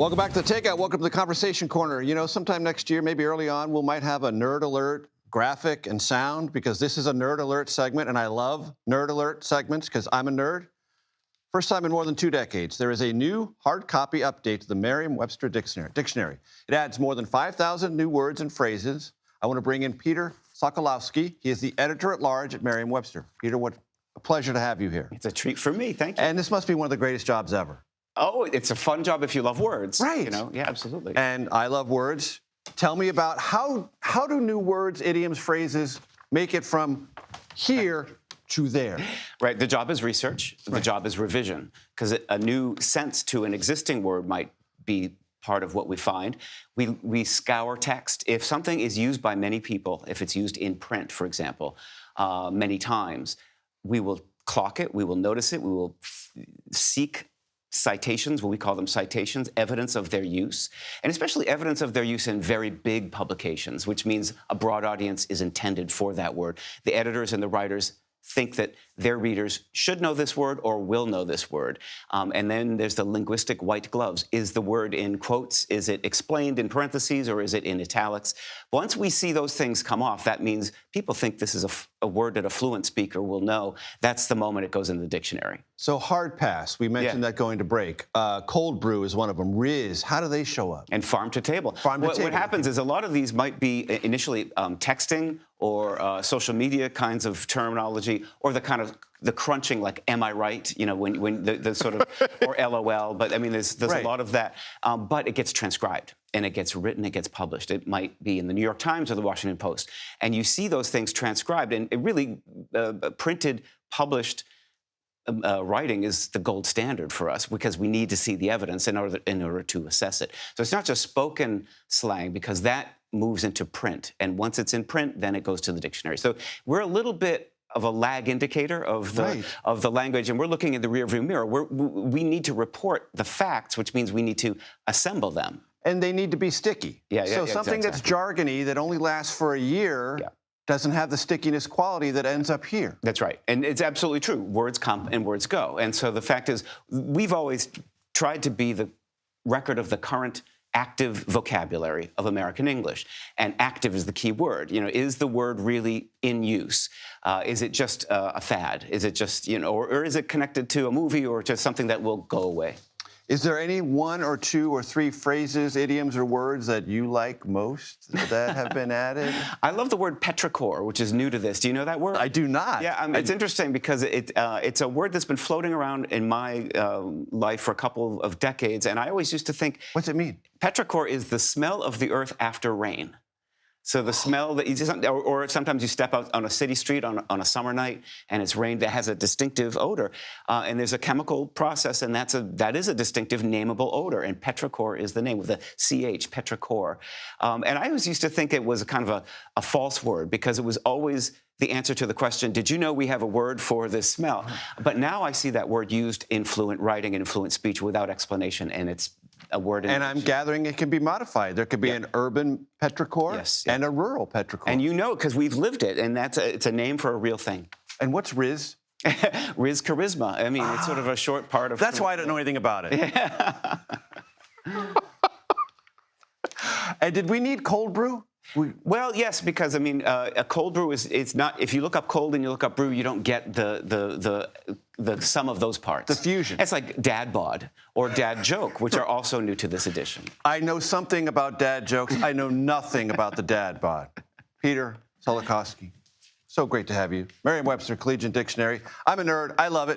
Welcome back to the Takeout. Welcome to the Conversation Corner. You know, sometime next year, maybe early on, we might have a Nerd Alert graphic and sound, because this is a Nerd Alert segment, and I love Nerd Alert segments because I'm a nerd. First time in more than 2 decades, there is a new hard copy update to the Merriam-Webster Dictionary. It adds more than 5,000 new words and phrases. I want to bring in Peter Sokolowski. He is the editor-at-large at Merriam-Webster. Peter, what a pleasure to have you here. It's a treat for me. Thank you. And this must be one of the greatest jobs ever. Oh, it's a fun job if you love words. Right. You know, yeah, absolutely. And I love words. Tell me about how do new words, idioms, phrases make it from here to there? Right. The job is research. The job is revision, because a new sense to an existing word might be part of what we find. We scour text. If something is used by many people, if it's used in print, for example, many times, we will clock it, we will notice it, we will seek citations, what we call them citations, evidence of their use, and especially evidence of their use in very big publications, which means a broad audience is intended for that word. The editors and the writers think that their readers should know this word or will know this word. And then there's the linguistic white gloves. Is the word in quotes? Is it explained in parentheses, or is it in italics? Once we see those things come off, that means people think this is a word that a fluent speaker will know. That's the moment it goes in the dictionary. So hard pass, we mentioned that going to break. Cold brew is one of them. Riz, how do they show up? And farm to table. What happens is a lot of these might be initially texting or social media kinds of terminology, or the kind of the crunching, like, am I right? You know, when the sort of, or LOL, but I mean, there's a lot of that. But it gets transcribed, and it gets written, it gets published. It might be in the New York Times or the Washington Post. And you see those things transcribed, and it really printed, published writing is the gold standard for us, because we need to see the evidence in order to assess it. So it's not just spoken slang, because that moves into print. And once it's in print, then it goes to the dictionary. So we're a little bit of a lag indicator of the language, and we're looking in the rearview mirror. We need to report the facts, which means we need to assemble them. And they need to be sticky. So something that's jargony that only lasts for a year doesn't have the stickiness quality that ends up here. That's right. And it's absolutely true. Words come and words go. And so the fact is, we've always tried to be the record of the current active vocabulary of American English. And active is the key word. You know, is the word really in use? Is it just a fad? Is it just, you know, or is it connected to a movie or to something that will go away? Is there any 1 or 2 or 3 phrases, idioms, or words that you like most that have been added? I love the word petrichor, which is new to this. Do you know that word? I do not. Yeah, it's interesting because it's a word that's been floating around in my life for a couple of decades, and I always used to think... What's it mean? Petrichor is the smell of the earth after rain. So the smell that you just, or sometimes you step out on a city street on a summer night and it's rained, that has a distinctive odor, and there's a chemical process, and that is a distinctive nameable odor, and petrichor is the name with the CH, petrichor. And I always used to think it was a kind of a false word, because it was always the answer to the question, did you know we have a word for this smell? But now I see that word used in fluent writing and in fluent speech without explanation, and it's a word. And I'm gathering it can be modified. There could be an urban petrichor and a rural petrichor. And you know, because we've lived it, and it's a name for a real thing. And what's Riz? Riz charisma. I mean, it's sort of a short part of... That's why I don't know anything about it. Yeah. And did we need cold brew? Well, yes, because I mean, a cold brew is not. If you look up cold and you look up brew, you don't get the sum of those parts. The fusion. It's like dad bod or dad joke, which are also new to this edition. I know something about dad jokes. I know nothing about the dad bod. Peter Sokolowski, so great to have you. Merriam-Webster Collegiate Dictionary. I'm a nerd. I love it.